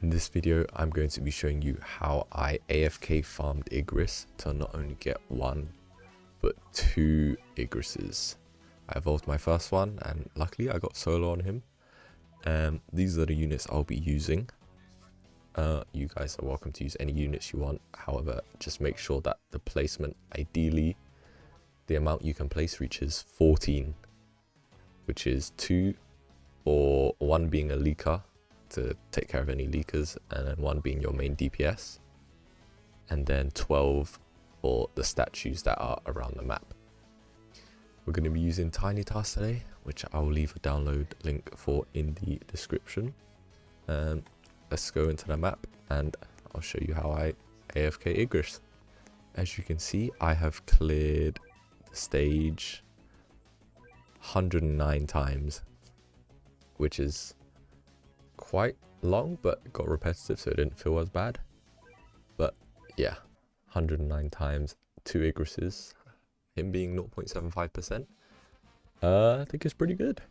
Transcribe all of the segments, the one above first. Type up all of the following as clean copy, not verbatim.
In this video, I'm going to be showing you how I AFK farmed Igris to not only get one, but two Igrises. I evolved my first one and luckily I got solo on him. These are the units I'll be using. You guys are welcome to use any units you want. However, just make sure that the placement, ideally, the amount you can place reaches 14, which is 2 or 1 being a leaker to take care of any leakers, and then 1 being your main DPS, and then 12 for the statues that are around the map. We're going to be using Tiny Task today, which I will leave a download link for in the description. Let's go into the map and I'll show you how I AFK Igris. As you can see, I have cleared the stage 109 times, which is quite long, but got repetitive, so it didn't feel as bad. But yeah, 109 times, 2 Igrises, him being 0.75%. I think it's pretty good.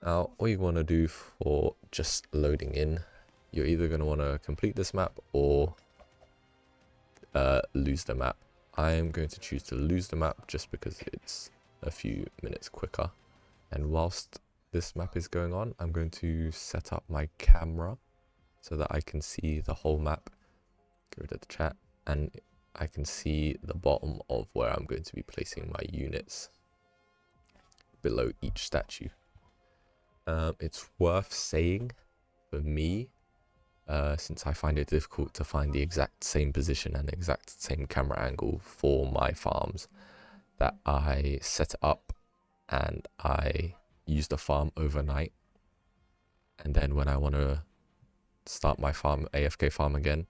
Now, what you want to do for just loading in, you're either going to want to complete this map or lose the map. I am going to choose to lose the map just because it's a few minutes quicker. And whilst this map is going on, I'm going to set up my camera so that I can see the whole map. Get rid of the chat, and I can see the bottom of where I'm going to be placing my units below each statue. It's worth saying for me, since I find it difficult to find the exact same position and exact same camera angle for my farms, that I set it up and I use the farm overnight, and then when I want to start my farm, AFK farm again,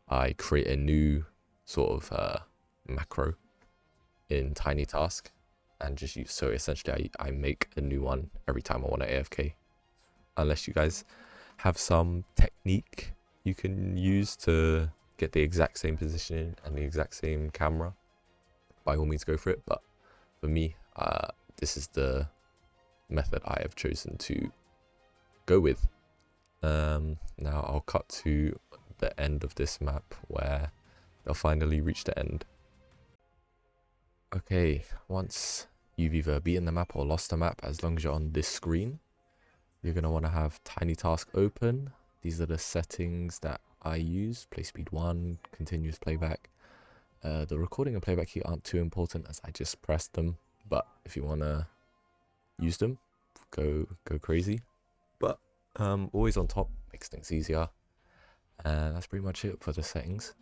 I create a new sort of macro in Tiny Task and just use, so essentially I make a new one every time I want to AFK. Unless you guys have some technique you can use to get the exact same position and the exact same camera, by all means go for it. But for me, this is the method I have chosen to go with. Now I'll cut to the end of this map where they'll finally reach the end. Okay, once you've either beaten the map or lost the map, as long as you're on this screen, you're going to want to have Tiny Task open. These are the settings that I use: play speed 1, continuous playback. The recording and playback key aren't too important as I just pressed them, but if you want to use them, go crazy. But always on top makes things easier, and that's pretty much it for the settings.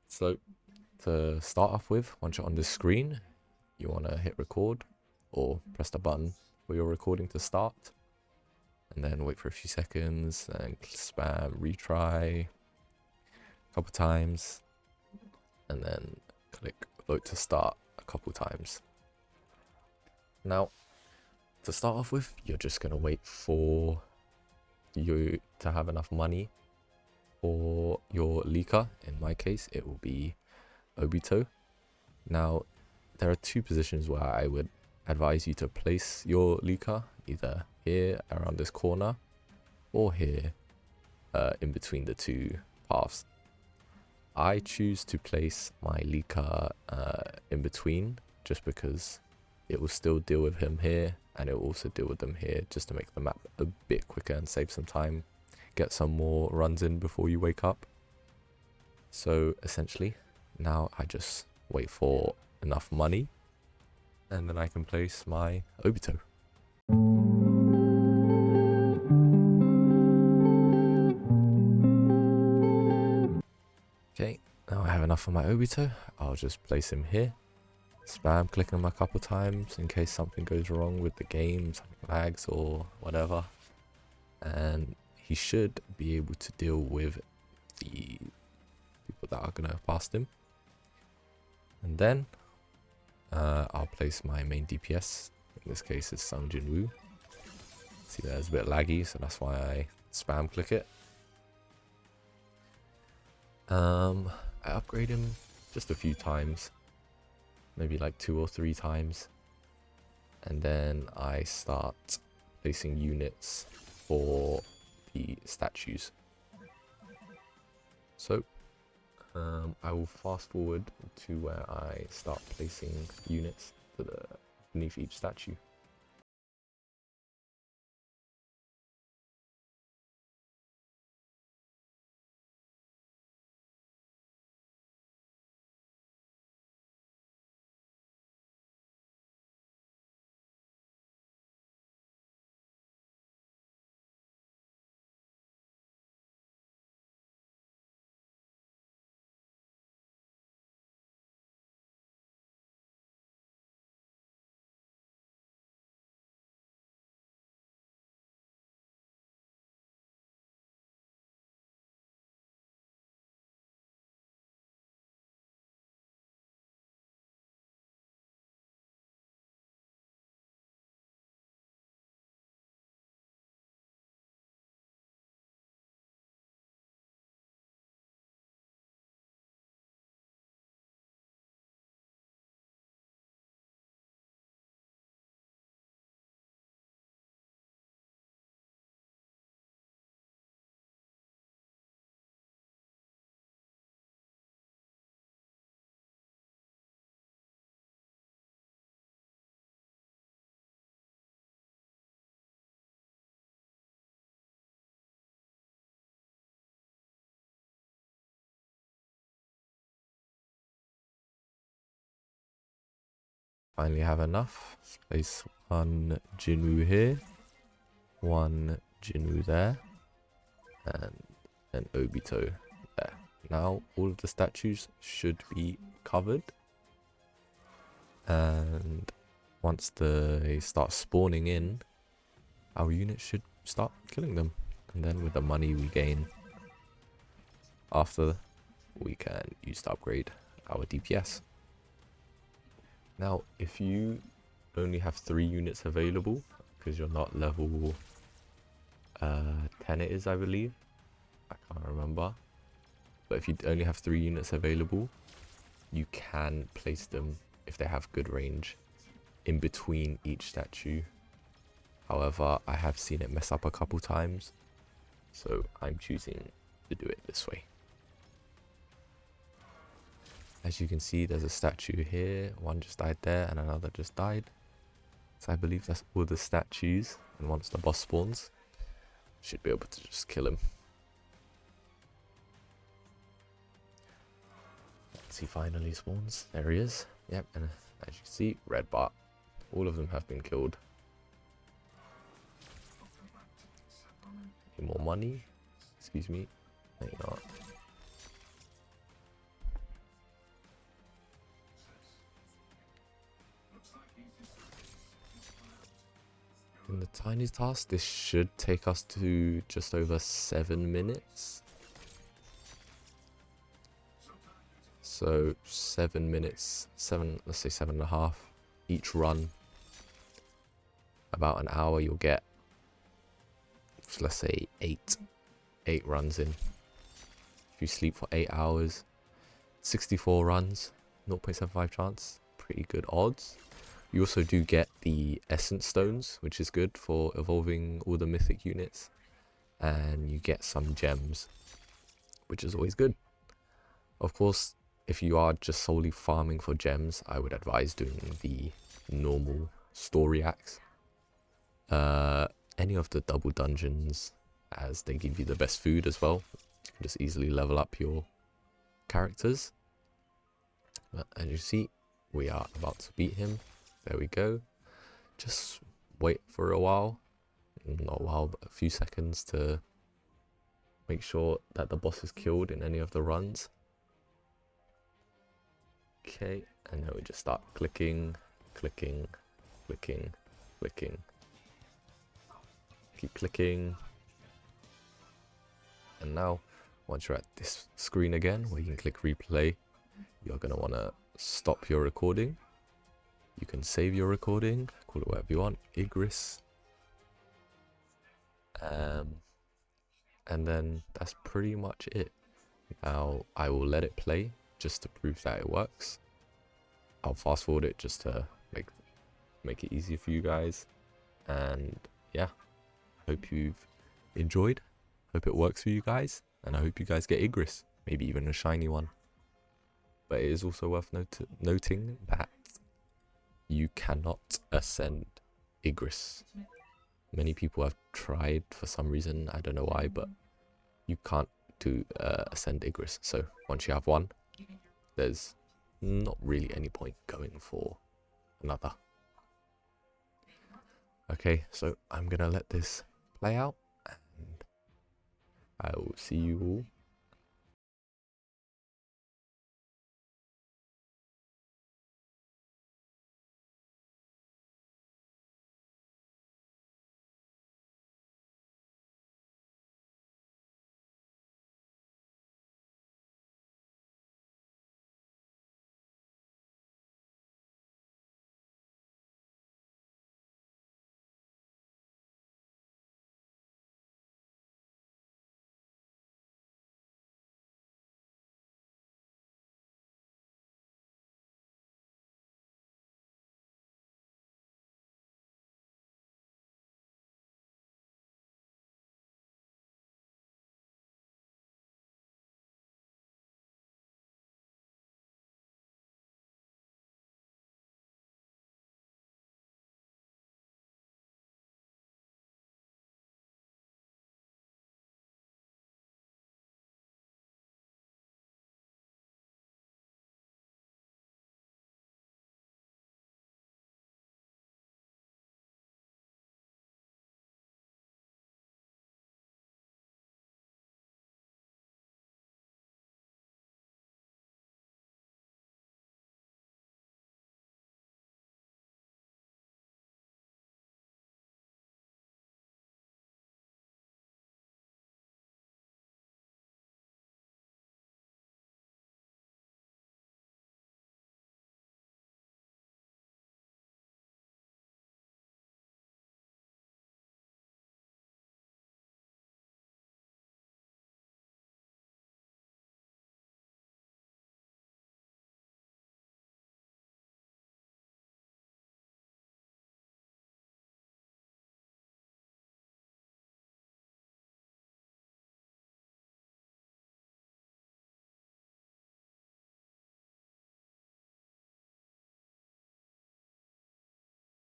So to start off with, once you're on the screen, you want to hit record or press the button for your recording to start, and then wait for a few seconds and spam retry a couple times, and then click vote to start a couple times. Now, to start off with, you're just going to wait for you to have enough money for your leaker. In my case, it will be Obito. Now, there are 2 positions where I would advise you to place your leaker, either here around this corner or here in between the 2 paths. I choose to place my leaker in between just because it will still deal with him here, and it will also deal with them here, just to make the map a bit quicker and save some time, get some more runs in before you wake up. So essentially, now I just wait for enough money, and then I can place my Obito. Okay, now I have enough for my Obito. I'll just place him here. Spam clicking him a couple times in case something goes wrong with the game, something lags or whatever, and he should be able to deal with the people that are going to pass him. And then I'll place my main DPS. In this case it's Sung Jin Woo. See, there's a bit laggy, so that's why I spam click it. I upgrade him just a few times, maybe like 2 or 3 times, and then I start placing units for the statues. So I will fast forward to where I start placing units beneath each statue. Finally have enough. Let's place one Jinwoo here, one Jinwoo there, and an Obito there. Now all of the statues should be covered, and once they start spawning in, our unit should start killing them, and then with the money we gain after, we can use to upgrade our DPS. Now, if you only have 3 units available, because you're not level 10 it is, I believe. I can't remember. But if you only have 3 units available, you can place them, if they have good range, in between each statue. However, I have seen it mess up a couple times, so I'm choosing to do it this way. As you can see, there's a statue here. One just died there and another just died. So I believe that's all the statues. And once the boss spawns, should be able to just kill him. Once he finally spawns, there he is. Yep, and as you can see, red bar. All of them have been killed. Any more money? Excuse me. No, you're not. In the tiny task, this should take us to just over 7 minutes. So 7 minutes, let's say 7.5 each run. About an hour you'll get, so let's say 8 runs in. If you sleep for 8 hours, 64 runs, 0.75 chance, pretty good odds. You also do get the essence stones, which is good for evolving all the mythic units. And you get some gems, which is always good. Of course, if you are just solely farming for gems, I would advise doing the normal story acts. Any of the double dungeons, as they give you the best food as well. You can just easily level up your characters. But as you see, we are about to beat him. There we go. Just wait for a while. Not a while, but a few seconds to make sure that the boss is killed in any of the runs. Okay, and then we just start clicking, clicking, clicking, clicking. Keep clicking. And now, once you're at this screen again, where you can click replay, you're going to want to stop your recording. You can save your recording, call it whatever you want, Igris. And then that's pretty much it. Now I will let it play just to prove that it works. I'll fast forward it just to make it easier for you guys. And yeah, hope you've enjoyed. Hope it works for you guys, and I hope you guys get Igris, maybe even a shiny one. But it is also worth noting that you cannot ascend Igris. Many people have tried for some reason, I don't know why, but you can't do ascend Igris. So once you have one, there's not really any point going for another. Okay, so I'm gonna let this play out, and I will see you all.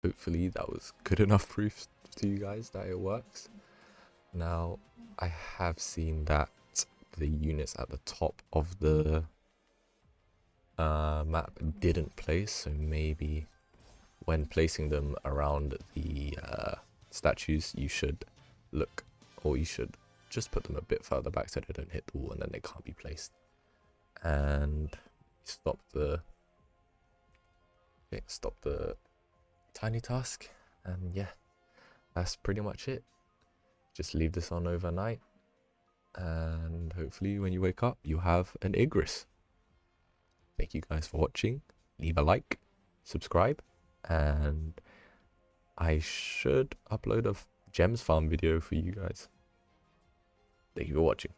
Hopefully that was good enough proof to you guys that it works. Now, I have seen that the units at the top of the map didn't place, so maybe when placing them around the statues, you should look, or you should just put them a bit further back so they don't hit the wall and then they can't be placed. And stop the tiny task, and yeah, that's pretty much it. Just leave this on overnight, and hopefully when you wake up you have an Igris. Thank you guys for watching. Leave a like, subscribe, and I should upload a gems farm video for you guys. Thank you for watching.